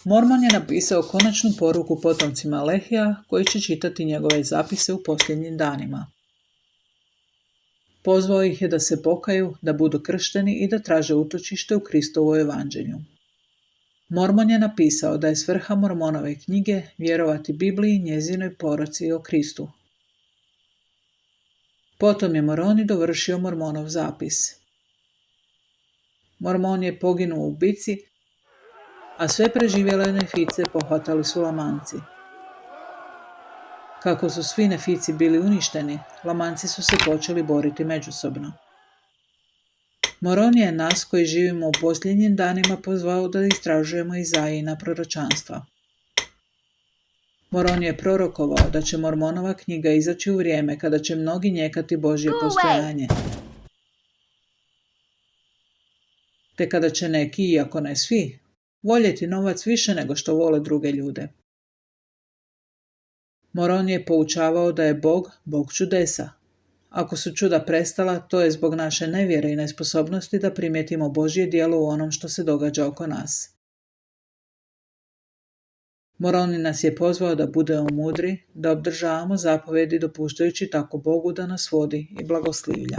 Mormon je napisao konačnu poruku potomcima Lehija koji će čitati njegove zapise u posljednjim danima. Pozvao ih je da se pokaju, da budu kršteni i da traže utočište u Kristovu evanđelju. Mormon je napisao da je svrha Mormonove knjige vjerovati Bibliji, njezinoj poruci o Kristu. Potom je Moroni dovršio Mormonov zapis. Mormon je poginuo u bici, a sve preživjele nefice pohvatali su Lamanci. Kako su svi nefici bili uništeni, Lamanci su se počeli boriti međusobno. Moroni je nas koji živimo u posljednjim danima pozvao da istražujemo Izajina proročanstva. Moroni je prorokovao da će Mormonova knjiga izaći u vrijeme kada će mnogi njekati Božje postojanje. Te kada će neki, iako ne svi, voljeti novac više nego što vole druge ljude. Moroni je poučavao da je Bog čudesa. Ako su čuda prestala, to je zbog naše nevjere i nesposobnosti da primijetimo Božje djelo u onom što se događa oko nas. Moroni nas je pozvao da budemo mudri, da obdržavamo zapovjedi dopuštajući tako Bogu da nas vodi i blagoslivlja.